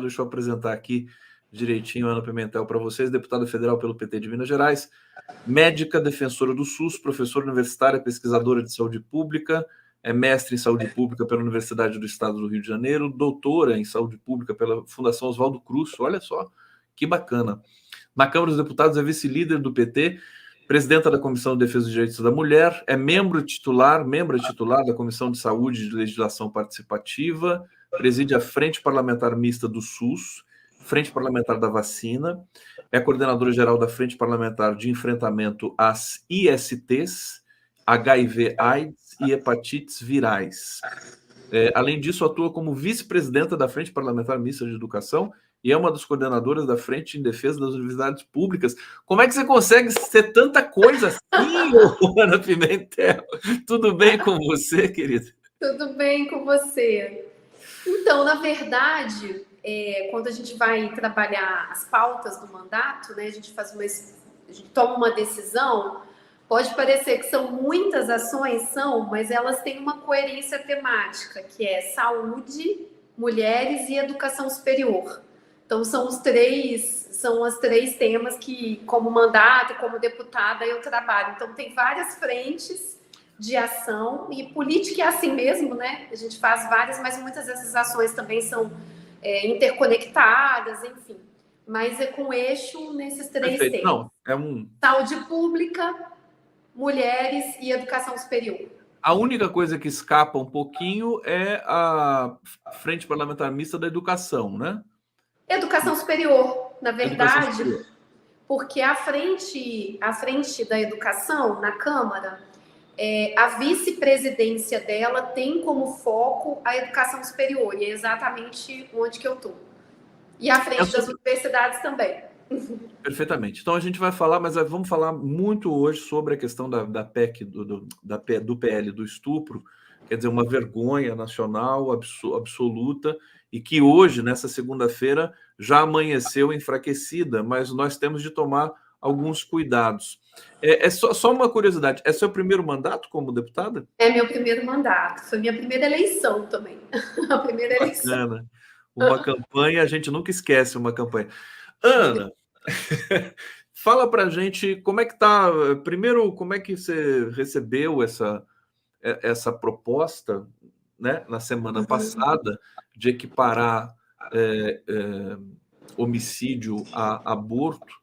Deixa eu apresentar aqui direitinho a Ana Pimentel para vocês, deputada federal pelo PT de Minas Gerais, médica, defensora do SUS, professora universitária, pesquisadora de saúde pública, é mestre em saúde pública pela Universidade do Estado do Rio de Janeiro, doutora em saúde pública pela Fundação Oswaldo Cruz, olha só, que bacana. Na Câmara dos Deputados é vice-líder do PT, presidenta da Comissão de Defesa dos Direitos da Mulher, é membro titular da Comissão de Saúde e de Legislação Participativa, preside a Frente Parlamentar Mista do SUS, Frente Parlamentar da Vacina, é coordenadora geral da Frente Parlamentar de Enfrentamento às ISTs, HIV/AIDS e hepatites virais. Além disso, atua como vice-presidenta da Frente Parlamentar Mista de Educação e é uma das coordenadoras da Frente em Defesa das Universidades Públicas. Como é que você consegue ser tanta coisa assim, Ana Pimentel? Tudo bem com você, querida? Tudo bem com você. Então, na verdade, quando a gente vai trabalhar as pautas do mandato, né, a gente toma uma decisão, pode parecer que são muitas ações, mas elas têm uma coerência temática, que é saúde, mulheres e educação superior. Então, são os três temas que, como mandato, como deputada, eu trabalho. Então, tem várias frentes de ação, e política é assim mesmo, né? A gente faz várias, mas muitas dessas ações também são interconectadas, enfim. Mas é com eixo nesses três temas. Não, Saúde pública, mulheres e educação superior. A única coisa que escapa um pouquinho é a Frente Parlamentar Mista da Educação, né? Educação superior, na verdade, porque a frente da educação na Câmara, a vice-presidência dela tem como foco a educação superior, e é exatamente onde que eu estou. E a frente das universidades também. Perfeitamente. Então a gente vai falar, mas vamos falar muito hoje sobre a questão da PEC, do PL do estupro, quer dizer, uma vergonha nacional absoluta, e que hoje, nessa segunda-feira, já amanheceu enfraquecida, mas nós temos de tomar alguns cuidados. Só uma curiosidade, é seu primeiro mandato como deputada? É meu primeiro mandato, foi minha primeira eleição também. A primeira eleição. Bacana. Uma campanha, a gente nunca esquece uma campanha. Ana, fala pra gente como é que tá, primeiro, como é que você recebeu essa proposta, né, na semana passada, de equiparar homicídio a aborto.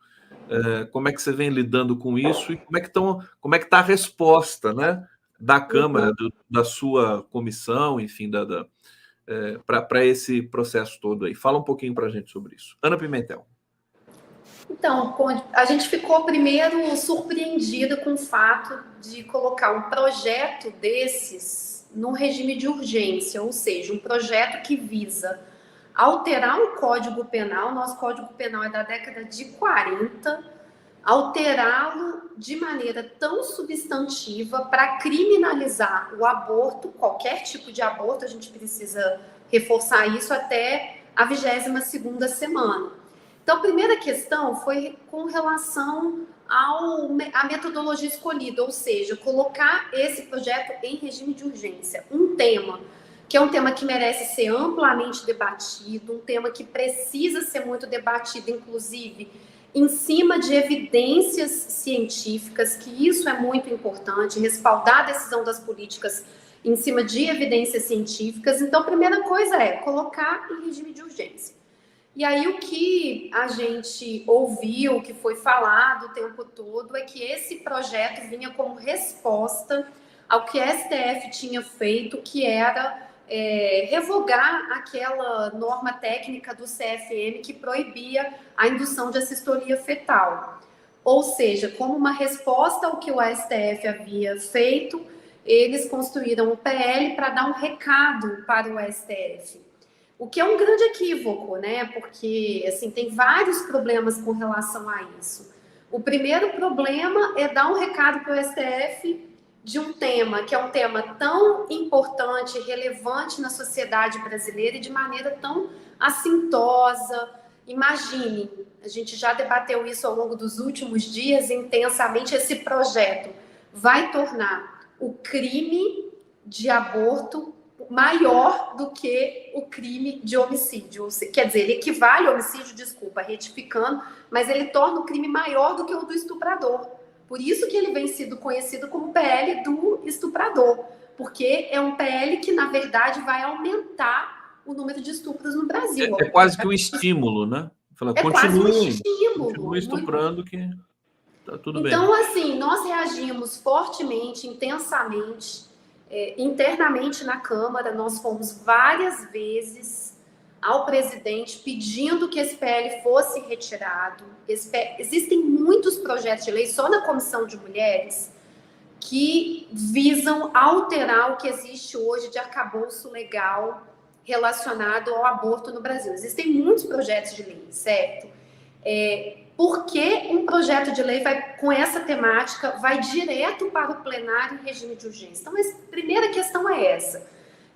Como é que você vem lidando com isso e como é que está a resposta, né, da Câmara, da sua comissão, enfim, para esse processo todo aí? Fala um pouquinho para a gente sobre isso. Ana Pimentel. Então, a gente ficou primeiro surpreendida com o fato de colocar um projeto desses no regime de urgência, ou seja, um projeto que visa alterar o Código Penal. Nosso Código Penal é da década de 40, alterá-lo de maneira tão substantiva para criminalizar o aborto, qualquer tipo de aborto, a gente precisa reforçar isso, até a 22ª semana. Então, a primeira questão foi com relação à metodologia escolhida, ou seja, colocar esse projeto em regime de urgência. Um tema que é um tema que merece ser amplamente debatido, um tema que precisa ser muito debatido, inclusive, em cima de evidências científicas, que isso é muito importante, respaldar a decisão das políticas em cima de evidências científicas. Então, a primeira coisa é colocar em regime de urgência. E aí o que a gente ouviu, o que foi falado o tempo todo, é que esse projeto vinha como resposta ao que a STF tinha feito, que era revogar aquela norma técnica do CFM que proibia a indução de assistolia fetal. Ou seja, como uma resposta ao que o STF havia feito, eles construíram o PL para dar um recado para o STF. O que é um grande equívoco, né? Porque, assim, tem vários problemas com relação a isso. O primeiro problema é dar um recado para o STF de um tema que é um tema tão importante, relevante na sociedade brasileira e de maneira tão assintosa. Imagine, a gente já debateu isso ao longo dos últimos dias intensamente, esse projeto vai tornar o crime de aborto maior do que o crime de homicídio. Quer dizer, ele equivale ao homicídio, desculpa, retificando, mas ele torna o crime maior do que o do estuprador. Por isso que ele vem sido conhecido como PL do estuprador, porque é um PL que, na verdade, vai aumentar o número de estupros no Brasil. É quase que um estímulo, né? Fala, quase um estímulo. Continue estuprando que tá tudo bem. Então, assim, nós reagimos fortemente, intensamente, internamente na Câmara. Nós fomos várias vezes ao presidente pedindo que esse PL fosse retirado. Existem muitos projetos de lei só na Comissão de Mulheres que visam alterar o que existe hoje de arcabouço legal relacionado ao aborto no Brasil. Existem muitos projetos de lei, certo? Por que um projeto de lei com essa temática vai direto para o plenário em regime de urgência? Então, a primeira questão é essa.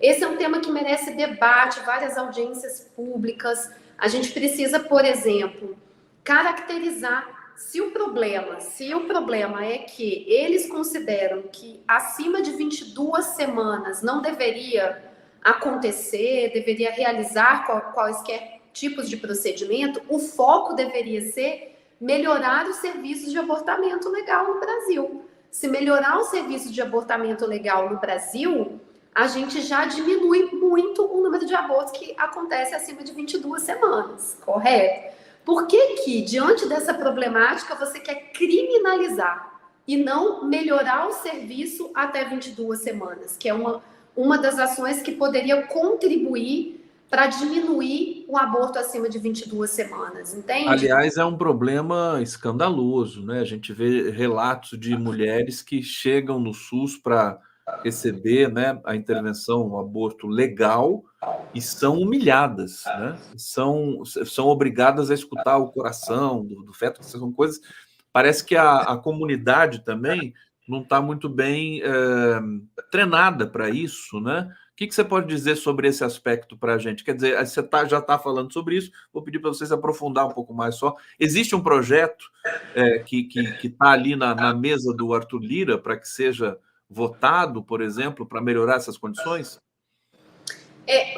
Esse é um tema que merece debate, várias audiências públicas. A gente precisa, por exemplo, caracterizar se o problema é que eles consideram que acima de 22 semanas não deveria acontecer, deveria realizar quaisquer tipos de procedimento, o foco deveria ser melhorar os serviços de abortamento legal no Brasil. Se melhorar os serviços de abortamento legal no Brasil, a gente já diminui muito o número de abortos que acontece acima de 22 semanas, correto? Por que, diante dessa problemática, você quer criminalizar e não melhorar o serviço até 22 semanas, que é uma das ações que poderia contribuir para diminuir o aborto acima de 22 semanas, entende? Aliás, é um problema escandaloso, né? A gente vê relatos de mulheres que chegam no SUS para receber, né, a intervenção, o aborto legal, e são humilhadas, né? São obrigadas a escutar o coração do feto, que são coisas... Parece que a comunidade também não está muito bem treinada para isso, né? O que você pode dizer sobre esse aspecto para a gente? Quer dizer, você já está falando sobre isso, vou pedir para vocês aprofundar um pouco mais só. Existe um projeto que está ali na mesa do Arthur Lira para que seja votado, por exemplo, para melhorar essas condições?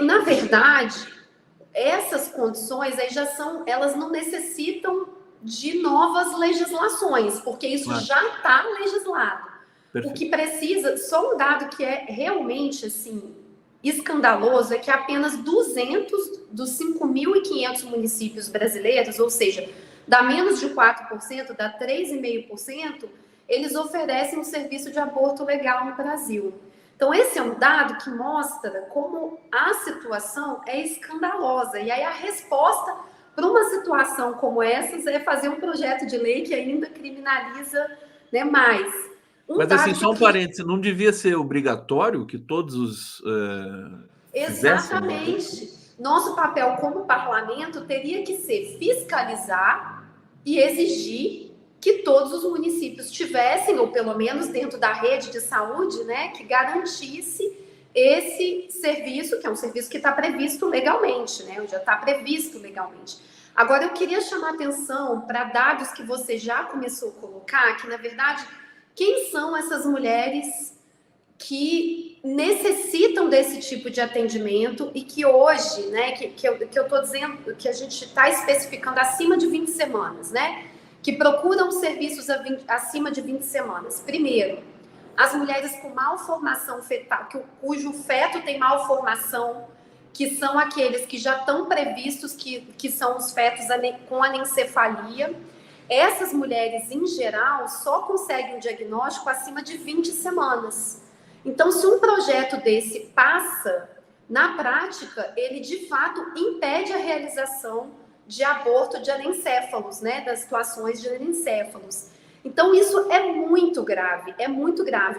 Na verdade, essas condições aí elas não necessitam de novas legislações, porque isso já está legislado. Perfeito. O que precisa, só um dado que é realmente assim escandaloso, é que apenas 200 dos 5.500 municípios brasileiros, ou seja, dá menos de 4%, dá 3,5%, eles oferecem um serviço de aborto legal no Brasil. Então, esse é um dado que mostra como a situação é escandalosa. E aí a resposta para uma situação como essa é fazer um projeto de lei que ainda criminaliza, né, mais. Mas assim, só um parênteses, não devia ser obrigatório que todos os... Exatamente. Nosso papel como parlamento teria que ser fiscalizar e exigir que todos os municípios tivessem, ou pelo menos dentro da rede de saúde, né, que garantisse esse serviço, que é um serviço que está previsto legalmente, né, já está previsto legalmente. Agora, eu queria chamar atenção para dados que você já começou a colocar, que, na verdade, quem são essas mulheres que necessitam desse tipo de atendimento e que hoje, né, que eu estou dizendo, que a gente está especificando acima de 20 semanas, né, que procuram serviços acima de 20 semanas. Primeiro, as mulheres com malformação fetal, cujo feto tem malformação, que são aqueles que já estão previstos, que são os fetos com anencefalia. Essas mulheres, em geral, só conseguem um diagnóstico acima de 20 semanas. Então, se um projeto desse passa, na prática, ele, de fato, impede a realização de aborto de anencéfalos, né, das situações de anencéfalos. Então, isso é muito grave,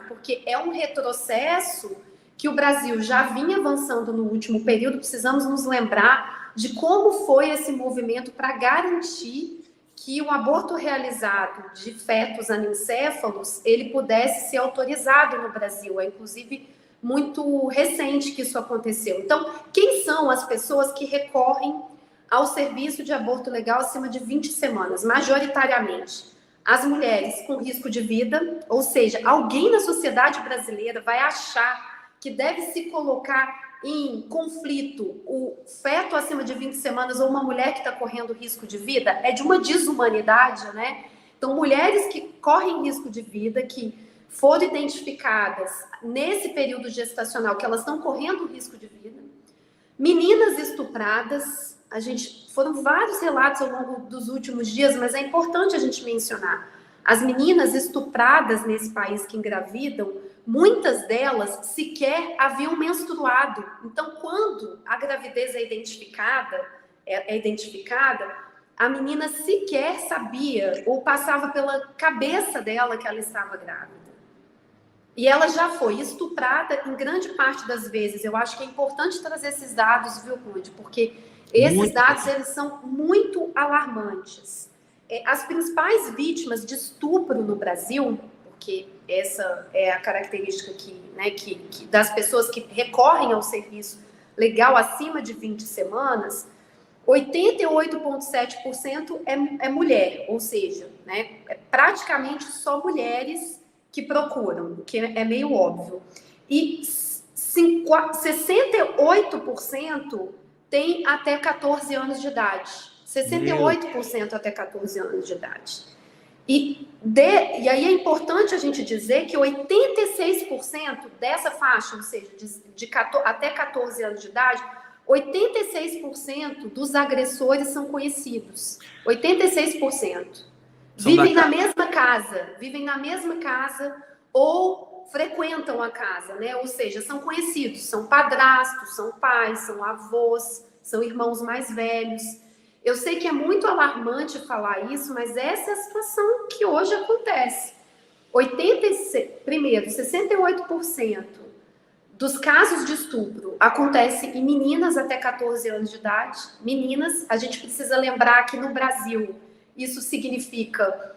porque é um retrocesso que o Brasil já vinha avançando no último período. Precisamos nos lembrar de como foi esse movimento para garantir que o aborto realizado de fetos anencéfalos, ele pudesse ser autorizado no Brasil. É, inclusive, muito recente que isso aconteceu. Então, quem são as pessoas que recorrem ao serviço de aborto legal acima de 20 semanas? Majoritariamente, as mulheres com risco de vida, ou seja, alguém na sociedade brasileira vai achar que deve se colocar em conflito o feto acima de 20 semanas ou uma mulher que está correndo risco de vida é de uma desumanidade, né? Então, mulheres que correm risco de vida, que foram identificadas nesse período gestacional, que elas estão correndo risco de vida, meninas estupradas, foram vários relatos ao longo dos últimos dias, mas é importante a gente mencionar. As meninas estupradas nesse país que engravidam, muitas delas sequer haviam menstruado. Então, quando a gravidez é identificada, a menina sequer sabia ou passava pela cabeça dela que ela estava grávida. E ela já foi estuprada em grande parte das vezes. Eu acho que é importante trazer esses dados, viu, Rude? Porque esses dados, eles são muito alarmantes. As principais vítimas de estupro no Brasil, porque essa é a característica que das pessoas que recorrem ao serviço legal acima de 20 semanas, 88,7% é mulher, ou seja, né, é praticamente só mulheres que procuram, o que é meio óbvio. E 68% tem até 14 anos de idade. 68% até 14 anos de idade. E aí é importante a gente dizer que 86% dessa faixa, ou seja, até 14 anos de idade, 86% dos agressores são conhecidos. 86%. Vivem na mesma casa ou frequentam a casa, né? Ou seja, são conhecidos, são padrastos, são pais, são avós, são irmãos mais velhos. Eu sei que é muito alarmante falar isso, mas essa é a situação que hoje acontece. 68% dos casos de estupro acontece em meninas até 14 anos de idade. Meninas, a gente precisa lembrar que no Brasil isso significa,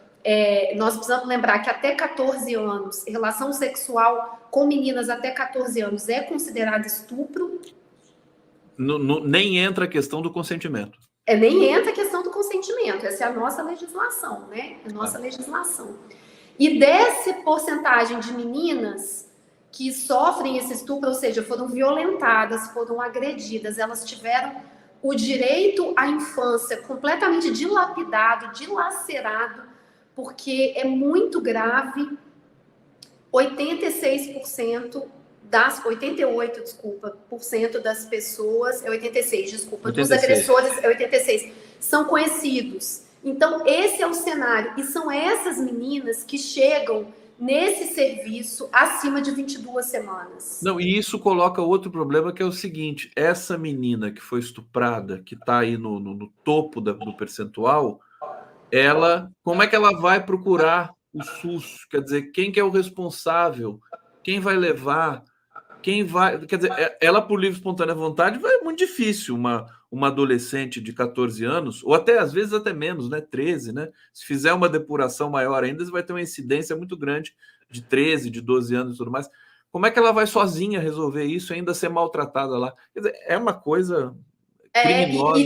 nós precisamos lembrar que até 14 anos, relação sexual com meninas até 14 anos é considerado estupro. Nem entra a questão do consentimento. Nem entra a questão do consentimento, essa é a nossa legislação, né? A nossa legislação. E dessa porcentagem de meninas que sofrem esse estupro, ou seja, foram violentadas, foram agredidas, elas tiveram o direito à infância completamente dilapidado, dilacerado, porque é muito grave. 88% das pessoas, 86, dos agressores, 86, são conhecidos. Então, esse é o cenário. E são essas meninas que chegam nesse serviço acima de 22 semanas. Não, e isso coloca outro problema, que é o seguinte: essa menina que foi estuprada, que está aí no topo do percentual, como é que ela vai procurar o SUS? Quer dizer, quem que é o responsável? Quem vai levar? Quem vai... Quer dizer, ela por livre e espontânea vontade é muito difícil, uma adolescente de 14 anos, ou até às vezes até menos, né? 13, né? Se fizer uma depuração maior ainda, vai ter uma incidência muito grande de 13, de 12 anos e tudo mais. Como é que ela vai sozinha resolver isso e ainda ser maltratada lá? Quer dizer, é uma coisa criminosa.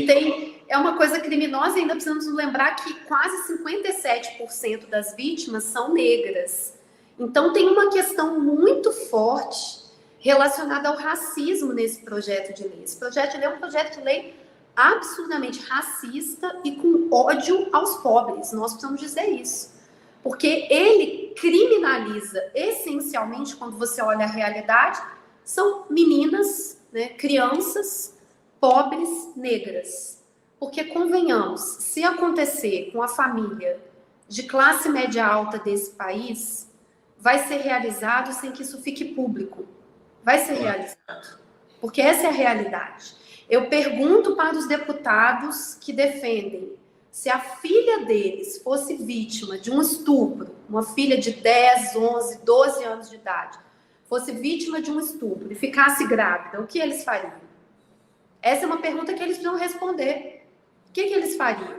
É uma coisa criminosa, e ainda precisamos lembrar que quase 57% das vítimas são negras. Então tem uma questão muito forte relacionada ao racismo nesse projeto de lei. Esse projeto de lei é um projeto de lei absurdamente racista e com ódio aos pobres. Nós precisamos dizer isso. Porque ele criminaliza, essencialmente, quando você olha a realidade, são meninas, né, crianças, pobres, negras. Porque, convenhamos, se acontecer com a família de classe média alta desse país, vai ser realizado sem que isso fique público. Vai ser realizado. Porque essa é a realidade. Eu pergunto para os deputados que defendem: se a filha deles fosse vítima de um estupro, uma filha de 10, 11, 12 anos de idade, fosse vítima de um estupro e ficasse grávida, o que eles fariam? Essa é uma pergunta que eles precisam responder. O que eles fariam?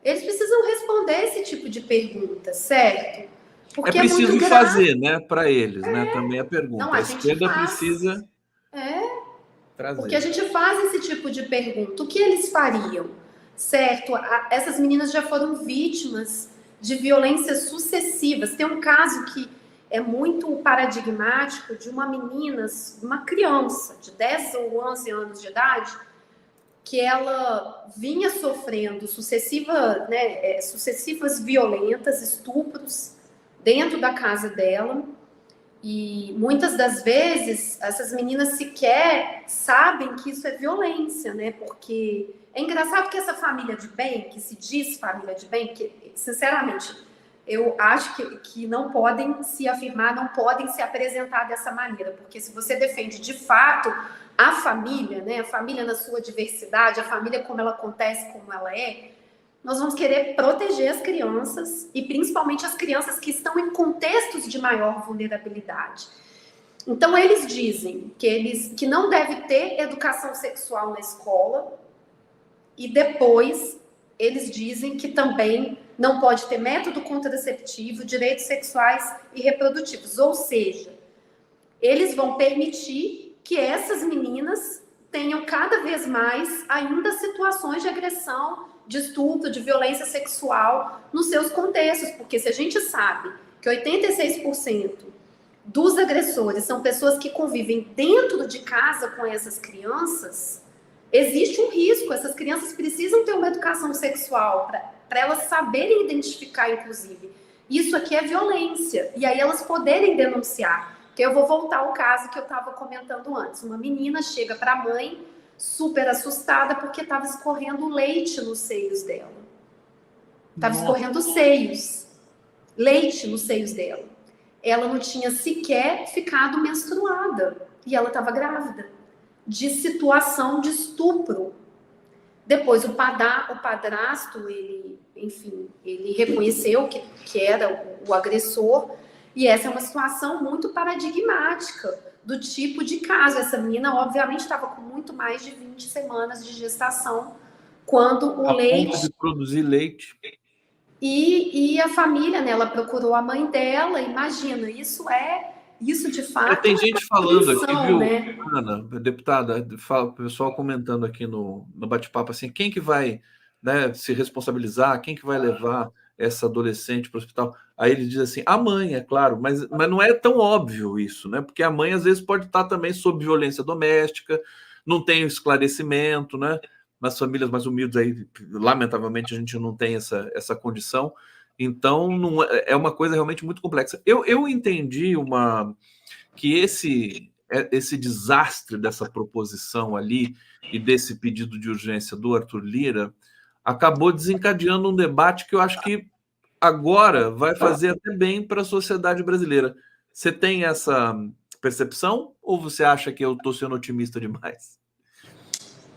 Eles precisam responder esse tipo de pergunta, certo? Porque é preciso muito fazer, né, para eles, né? Também a pergunta. Não, a esquerda precisa trazer. Porque a gente faz esse tipo de pergunta. O que eles fariam? Certo? Essas meninas já foram vítimas de violências sucessivas. Tem um caso que é muito paradigmático de uma menina, uma criança de 10 ou 11 anos de idade, que ela vinha sofrendo sucessivas violentas, estupros dentro da casa dela, e muitas das vezes essas meninas sequer sabem que isso é violência, né? Porque é engraçado que essa família de bem, que se diz família de bem, que sinceramente eu acho que não podem se afirmar, não podem se apresentar dessa maneira, porque se você defende de fato a família, né, a família na sua diversidade, a família como ela acontece, como ela é, nós vamos querer proteger as crianças e principalmente as crianças que estão em contextos de maior vulnerabilidade. Então eles dizem que não deve ter educação sexual na escola e depois eles dizem que também não pode ter método contraceptivo, direitos sexuais e reprodutivos, ou seja, eles vão permitir que essas meninas tenham cada vez mais ainda situações de agressão, de estupro, de violência sexual nos seus contextos, porque se a gente sabe que 86% dos agressores são pessoas que convivem dentro de casa com essas crianças, existe um risco, essas crianças precisam ter uma educação sexual para elas saberem identificar, inclusive, isso aqui é violência, e aí elas poderem denunciar. Que eu vou voltar ao caso que eu estava comentando antes. Uma menina chega para a mãe super assustada porque estava escorrendo leite nos seios dela. Estava escorrendo leite nos seios dela. Ela não tinha sequer ficado menstruada e ela estava grávida de situação de estupro. Depois o padrasto, ele reconheceu que era o agressor. E essa é uma situação muito paradigmática do tipo de caso. Essa menina, obviamente, estava com muito mais de 20 semanas de gestação quando o leite... ponto de produzir leite. E a família, né, ela procurou a mãe dela, imagina, isso de fato... Tem gente falando aqui, viu, né? Ana, deputada, o pessoal comentando aqui no bate-papo, assim, quem que vai, né, se responsabilizar, quem que vai levar essa adolescente para o hospital? Aí ele diz assim, a mãe, é claro, mas não é tão óbvio isso, né? Porque a mãe, às vezes, pode estar também sob violência doméstica, não tem o esclarecimento, né? Nas famílias mais humildes, aí, lamentavelmente, a gente não tem essa condição. Então, não é uma coisa realmente muito complexa. Eu entendi que esse desastre dessa proposição ali e desse pedido de urgência do Arthur Lira acabou desencadeando um debate que eu acho que agora vai fazer até bem para a sociedade brasileira. Você tem essa percepção ou você acha que eu estou sendo otimista demais?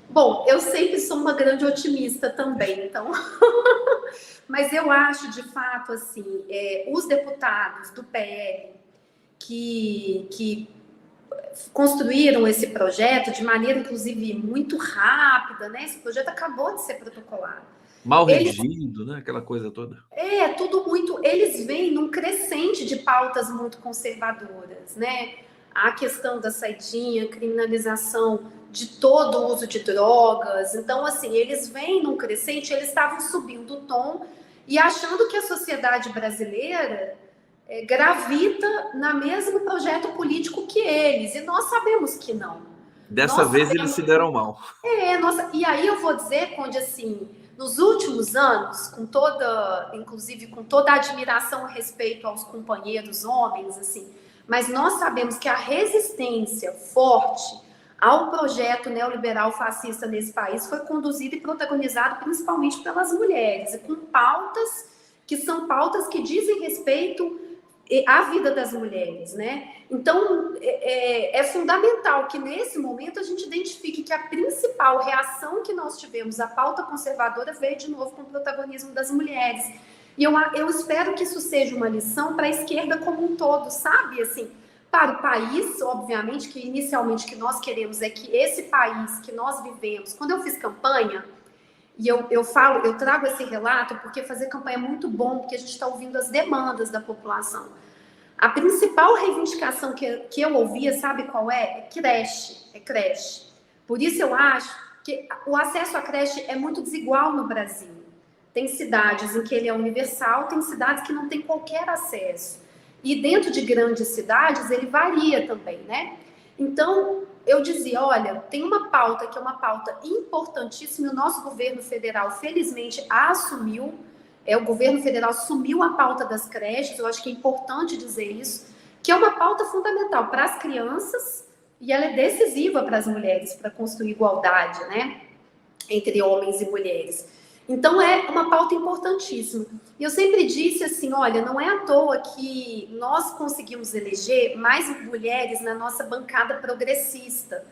Bom, eu sempre sou uma grande otimista também, então... Mas eu acho, de fato, assim, os deputados do PL que construíram esse projeto de maneira, inclusive, muito rápida, né? Esse projeto acabou de ser protocolado. Mal redigido, né? Aquela coisa toda. Tudo muito... Eles vêm num crescente de pautas muito conservadoras, né? A questão da saidinha, criminalização de todo o uso de drogas. Então, assim, eles vêm num crescente, eles estavam subindo o tom e achando que a sociedade brasileira gravita no mesmo projeto político que eles. E nós sabemos que não. Dessa vez eles se deram mal. E aí eu vou dizer, Conde, assim, nos últimos anos, inclusive com toda a admiração a respeito aos companheiros homens, assim, mas nós sabemos que a resistência forte ao projeto neoliberal fascista nesse país foi conduzido e protagonizado principalmente pelas mulheres, e com pautas que são pautas que dizem respeito à vida das mulheres, né? Então, é fundamental que nesse momento a gente identifique que a principal reação que nós tivemos à pauta conservadora veio de novo com o protagonismo das mulheres. E eu espero que isso seja uma lição para a esquerda como um todo, sabe? Assim, para o país, obviamente, que inicialmente o que nós queremos é que esse país que nós vivemos... Quando eu fiz campanha, e eu trago esse relato porque fazer campanha é muito bom, porque a gente está ouvindo as demandas da população. A principal reivindicação que eu ouvia, sabe qual é? É creche. Por isso eu acho que o acesso à creche é muito desigual no Brasil. Tem cidades em que ele é universal, tem cidades que não tem qualquer acesso. E dentro de grandes cidades, ele varia também, né? Então, eu dizia, olha, tem uma pauta que é uma pauta importantíssima, e o nosso governo federal, felizmente, a assumiu. O governo federal assumiu a pauta das creches, eu acho que é importante dizer isso, que é uma pauta fundamental para as crianças, e ela é decisiva para as mulheres, para construir igualdade, né, entre homens e mulheres. Então, é uma pauta importantíssima. E eu sempre disse assim, olha, não é à toa que nós conseguimos eleger mais mulheres na nossa bancada progressista,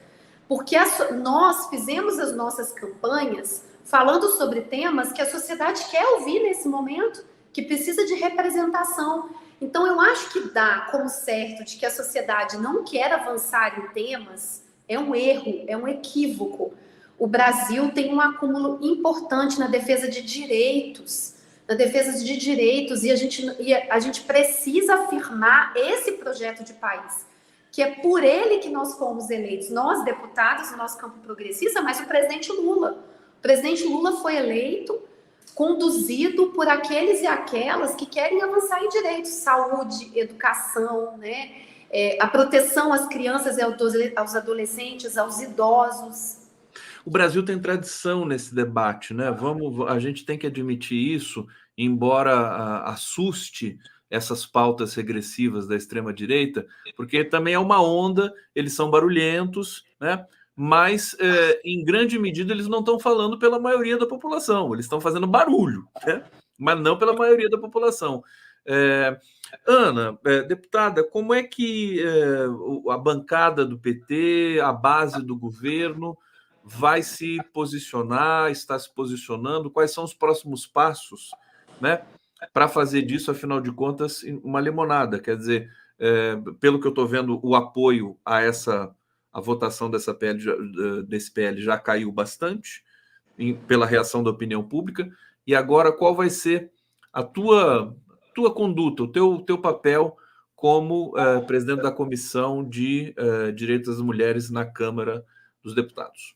porque nós fizemos as nossas campanhas falando sobre temas que a sociedade quer ouvir nesse momento, que precisa de representação. Então, eu acho que dá como certo de que a sociedade não quer avançar em temas, é um erro, é um equívoco. O Brasil tem um acúmulo importante na defesa de direitos, e a gente precisa afirmar esse projeto de país, que é por ele que nós fomos eleitos, nós deputados, o nosso campo progressista, mas o presidente Lula. O presidente Lula foi eleito, conduzido por aqueles e aquelas que querem avançar em direitos, saúde, educação, né? A proteção às crianças e aos adolescentes, aos idosos. O Brasil tem tradição nesse debate, né? A gente tem que admitir isso, embora assuste essas pautas regressivas da extrema-direita, porque também é uma onda, eles são barulhentos, né? Mas, em grande medida, eles não estão falando pela maioria da população, eles estão fazendo barulho, né? Mas não pela maioria da população. Ana, deputada, como é que a bancada do PT, a base do governo, vai se posicionar, está se posicionando? Quais são os próximos passos, né, para fazer disso, afinal de contas, uma limonada? Quer dizer, pelo que eu estou vendo, o apoio a votação desse PL já caiu bastante pela reação da opinião pública. E agora, qual vai ser a tua conduta, o teu papel como presidente da Comissão de Direitos das Mulheres na Câmara dos Deputados?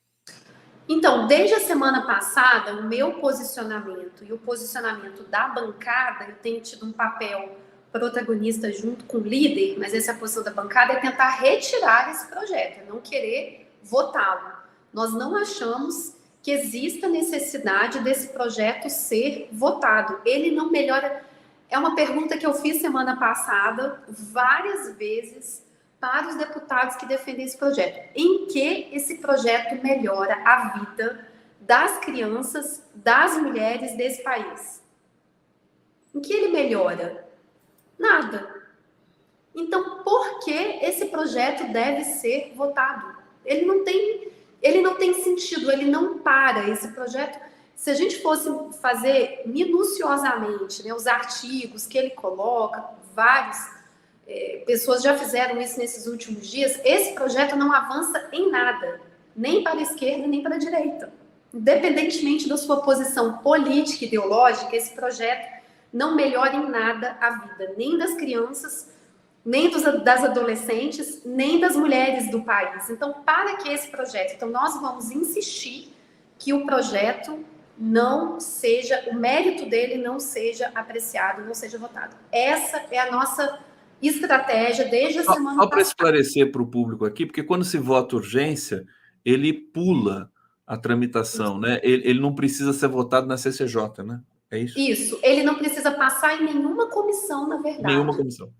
Então, desde a semana passada, o meu posicionamento e o posicionamento da bancada, eu tenho tido um papel protagonista junto com o líder, mas essa é a posição da bancada, é tentar retirar esse projeto, é não querer votá-lo. Nós não achamos que exista necessidade desse projeto ser votado. Ele não melhora. É uma pergunta que eu fiz semana passada, várias vezes, para os deputados que defendem esse projeto. Em que esse projeto melhora a vida das crianças, das mulheres desse país? Em que ele melhora? Nada. Então, por que esse projeto deve ser votado? Ele não tem sentido, ele não para. Esse projeto, se a gente fosse fazer minuciosamente, né, os artigos que ele coloca, pessoas já fizeram isso nesses últimos dias, esse projeto não avança em nada, nem para a esquerda, nem para a direita. Independentemente da sua posição política e ideológica, esse projeto não melhora em nada a vida, nem das crianças, nem das adolescentes, nem das mulheres do país. Então, para que esse projeto... Então, nós vamos insistir que o projeto não seja... O mérito dele não seja apreciado, não seja votado. Essa é a nossa estratégia desde a semana passada. Só para esclarecer para o público aqui, porque quando se vota urgência, ele pula a tramitação, né? Ele não precisa ser votado na CCJ, né? É isso? Isso. Ele não precisa passar em nenhuma comissão, na verdade. Nenhuma comissão.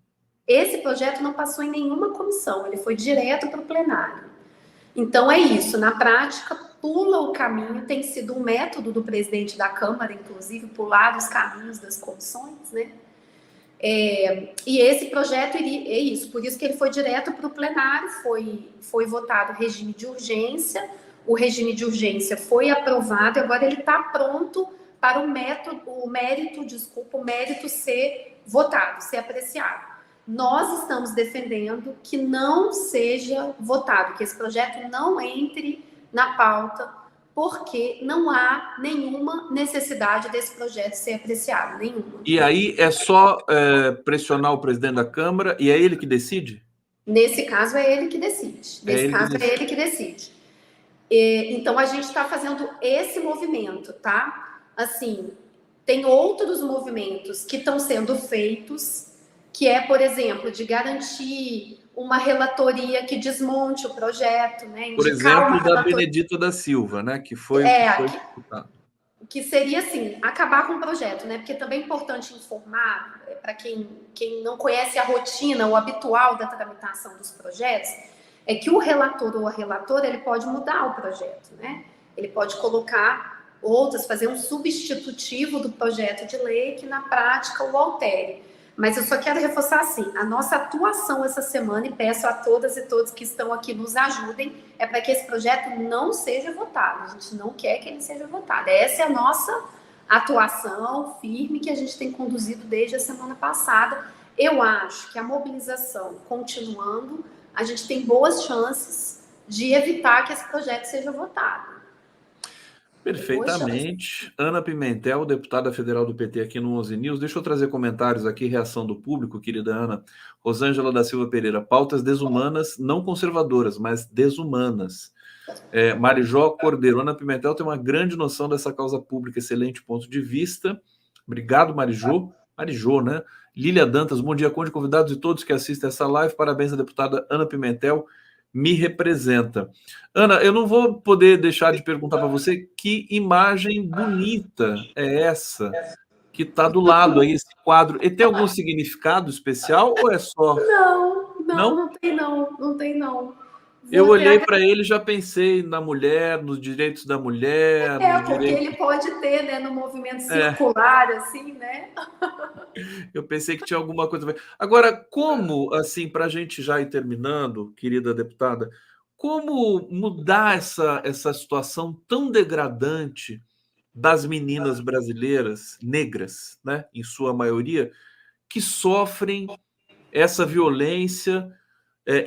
Esse projeto não passou em nenhuma comissão, ele foi direto para o plenário. Então é isso, na prática, pula o caminho, tem sido um método do presidente da Câmara, inclusive, pular os caminhos das comissões, né? E esse projeto é isso, por isso que ele foi direto para o plenário, foi votado regime de urgência, o regime de urgência foi aprovado, agora ele está pronto para o mérito ser votado, ser apreciado. Nós estamos defendendo que não seja votado, que esse projeto não entre na pauta, porque não há nenhuma necessidade desse projeto ser apreciado, nenhuma. E aí é só pressionar o presidente da Câmara e é ele que decide? Nesse caso é ele que decide. É ele que decide. Então a gente está fazendo esse movimento, tá? Assim, tem outros movimentos que estão sendo feitos que é, por exemplo, de garantir uma relatoria que desmonte o projeto, né? Por Indicar uma exemplo, da relatoria. Benedita da Silva, né? Que foi o que É, foi disputado. que seria assim, acabar com o projeto, né? Porque também é importante informar para quem não conhece a rotina, o habitual da tramitação dos projetos, é que o relator ou a relatora ele pode mudar o projeto, né? Ele pode colocar outras, fazer um substitutivo do projeto de lei que na prática o altere. Mas eu só quero reforçar assim, a nossa atuação essa semana, e peço a todas e todos que estão aqui nos ajudem, é para que esse projeto não seja votado. A gente não quer que ele seja votado. Essa é a nossa atuação firme que a gente tem conduzido desde a semana passada. Eu acho que a mobilização continuando, a gente tem boas chances de evitar que esse projeto seja votado. Perfeitamente. Ana Pimentel, deputada federal do PT aqui no 11 News. Deixa eu trazer comentários aqui, reação do público, querida Ana. Rosângela da Silva Pereira, pautas desumanas, não conservadoras, mas desumanas. Marijó Cordeiro, Ana Pimentel tem uma grande noção dessa causa pública, excelente ponto de vista. Obrigado, Marijô. Marijô, né? Lília Dantas, bom dia, Conde, convidados e todos que assistem essa live. Parabéns à deputada Ana Pimentel, me representa. Ana, eu não vou poder deixar de perguntar para você que imagem bonita é essa que está do lado aí, esse quadro. E tem algum significado especial ou é só... Não tem não. Eu olhei para ele e já pensei na mulher, nos direitos da mulher, nos porque direitos... ele pode ter, né, no movimento circular, assim, né? Eu pensei que tinha alguma coisa a ver. Agora, como, assim, para a gente já ir terminando, querida deputada, como mudar essa situação tão degradante das meninas brasileiras, negras, né, em sua maioria, que sofrem essa violência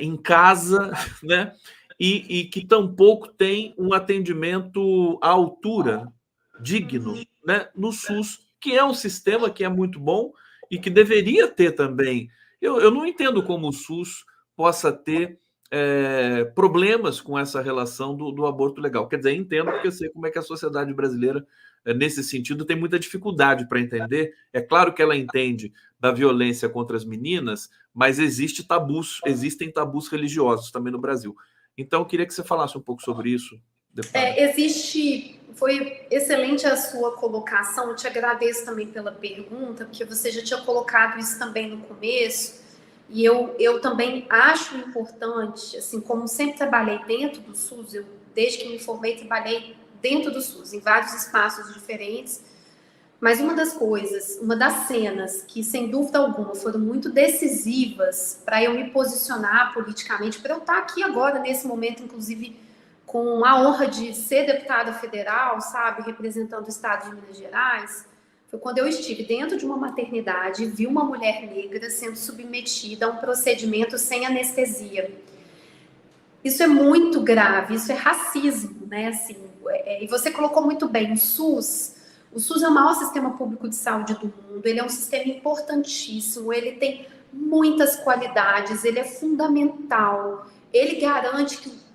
em casa, né, e que tampouco tem um atendimento à altura, digno, né, no SUS, que é um sistema que é muito bom e que deveria ter também. Eu não entendo como o SUS possa ter problemas com essa relação do aborto legal. Quer dizer, entendo porque eu sei como é que a sociedade brasileira, nesse sentido, tem muita dificuldade para entender. É claro que ela entende da violência contra as meninas, mas existem tabus religiosos também no Brasil. Então, eu queria que você falasse um pouco sobre isso, deputada. Foi excelente a sua colocação, eu te agradeço também pela pergunta, porque você já tinha colocado isso também no começo, e eu também acho importante, assim, como sempre trabalhei dentro do SUS, desde que me formei, trabalhei dentro do SUS, em vários espaços diferentes, mas uma das cenas que, sem dúvida alguma, foram muito decisivas para eu me posicionar politicamente, para eu estar aqui agora, nesse momento, inclusive, com a honra de ser deputada federal, sabe, representando o estado de Minas Gerais, foi quando eu estive dentro de uma maternidade e vi uma mulher negra sendo submetida a um procedimento sem anestesia. Isso é muito grave, isso é racismo, né? Assim, e você colocou muito bem, o SUS é o maior sistema público de saúde do mundo, ele é um sistema importantíssimo, ele tem muitas qualidades, ele é fundamental, ele garante que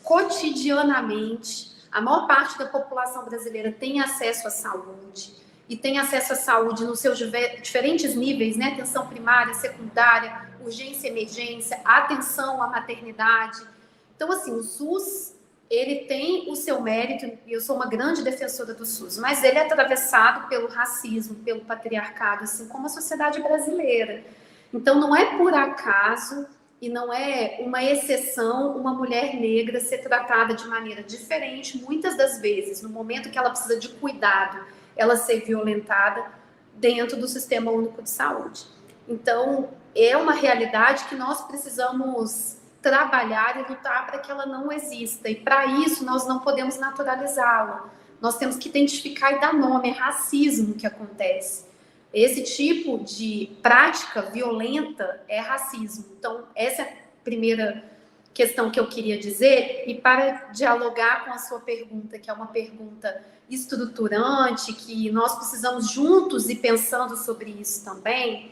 cotidianamente a maior parte da população brasileira tem acesso à saúde, e tem acesso à saúde nos seus diferentes níveis, né? Atenção primária, secundária, urgência e emergência, atenção à maternidade. Então, assim, o SUS, ele tem o seu mérito, e eu sou uma grande defensora do SUS, mas ele é atravessado pelo racismo, pelo patriarcado, assim como a sociedade brasileira. Então, não é por acaso e não é uma exceção uma mulher negra ser tratada de maneira diferente, muitas das vezes, no momento que ela precisa de cuidado, ela ser violentada dentro do Sistema Único de Saúde. Então, é uma realidade que nós precisamos trabalhar e lutar para que ela não exista. E para isso, nós não podemos naturalizá-la. Nós temos que identificar e dar nome, é racismo que acontece. Esse tipo de prática violenta é racismo. Então, essa é a primeira questão que eu queria dizer. E para dialogar com a sua pergunta, que é uma pergunta estruturante, que nós precisamos juntos ir pensando sobre isso também,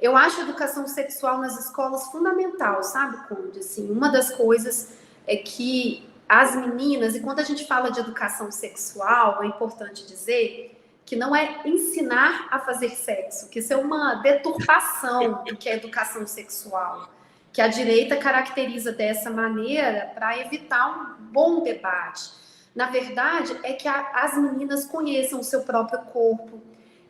eu acho a educação sexual nas escolas fundamental, sabe, Conde? Assim, uma das coisas é que as meninas, e quando a gente fala de educação sexual, é importante dizer que não é ensinar a fazer sexo, que isso é uma deturpação do que é educação sexual, que a direita caracteriza dessa maneira para evitar um bom debate. Na verdade, é que as meninas conheçam o seu próprio corpo,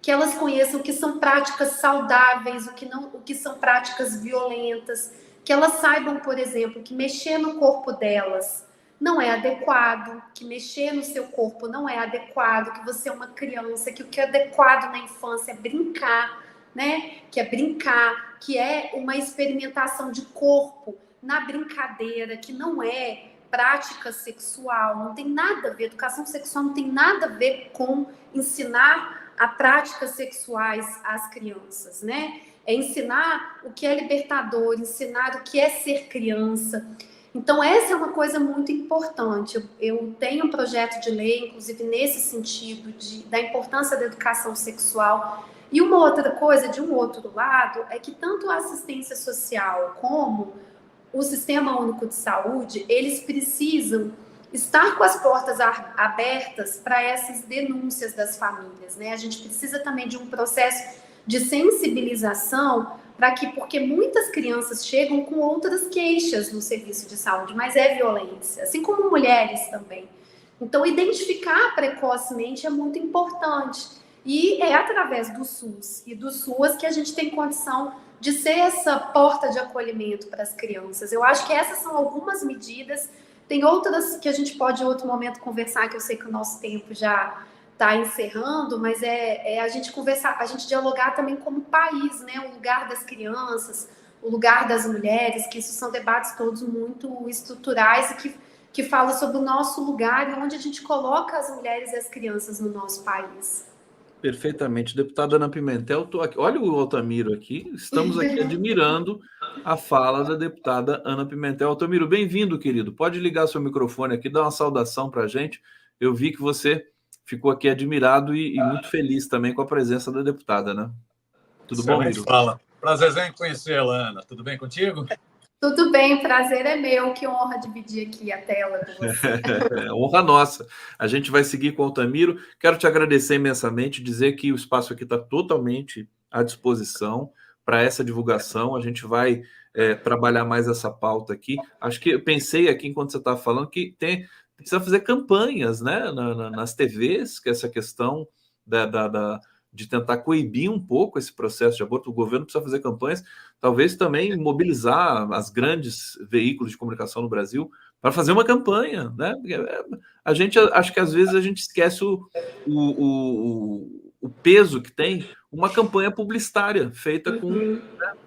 que elas conheçam o que são práticas saudáveis, o que são práticas violentas, que elas saibam, por exemplo, que mexer no corpo delas não é adequado, que mexer no seu corpo não é adequado, que você é uma criança, que o que é adequado na infância é brincar, né? Que é brincar, que é uma experimentação de corpo na brincadeira, que não é prática sexual, não tem nada a ver, educação sexual não tem nada a ver com ensinar a práticas sexuais às crianças, né? É ensinar o que é libertador, ensinar o que é ser criança. Então, essa é uma coisa muito importante. Eu tenho um projeto de lei, inclusive nesse sentido, da importância da educação sexual. E uma outra coisa, de um outro lado, é que tanto a assistência social como o Sistema Único de Saúde, eles precisam estar com as portas abertas para essas denúncias das famílias, né? A gente precisa também de um processo de sensibilização porque muitas crianças chegam com outras queixas no serviço de saúde, mas é violência, assim como mulheres também. Então, identificar precocemente é muito importante. E é através do SUS e do SUAS que a gente tem condição de ser essa porta de acolhimento para as crianças. Eu acho que essas são algumas medidas. Tem outras que a gente pode em outro momento conversar, que eu sei que o nosso tempo já está encerrando, mas a gente conversar, a gente dialogar também como país, né? O lugar das crianças, o lugar das mulheres, que isso são debates todos muito estruturais e que falam sobre o nosso lugar e onde a gente coloca as mulheres e as crianças no nosso país. Perfeitamente. Deputada Ana Pimentel, tô aqui. Olha o Altamiro aqui, estamos aqui admirando a fala da deputada Ana Pimentel. Altamiro, bem-vindo, querido. Pode ligar seu microfone aqui, dar uma saudação para a gente. Eu vi que você ficou aqui admirado e muito feliz também com a presença da deputada, né? Tudo bom, Miro? Fala. Prazerzão em conhecê-la, Ana. Tudo bem contigo? Tudo bem, prazer é meu. Que honra dividir aqui a tela com você. Honra nossa. A gente vai seguir com o Altamiro. Quero te agradecer imensamente, dizer que o espaço aqui está totalmente à disposição para essa divulgação. A gente vai trabalhar mais essa pauta aqui. Acho que eu pensei aqui, enquanto você estava falando, que precisa fazer campanhas, né, nas TVs, que essa questão de tentar coibir um pouco esse processo de aborto. O governo precisa fazer campanhas, talvez também mobilizar as grandes veículos de comunicação no Brasil para fazer uma campanha, né? A gente, acho que às vezes a gente esquece o peso que tem uma campanha publicitária feita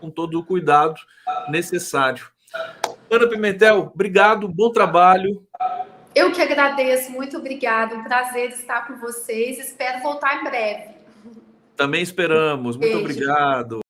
com todo o cuidado necessário. Ana Pimentel, obrigado, bom trabalho. Eu que agradeço, muito obrigada. Um prazer estar com vocês. Espero voltar em breve. Também esperamos. Muito obrigado.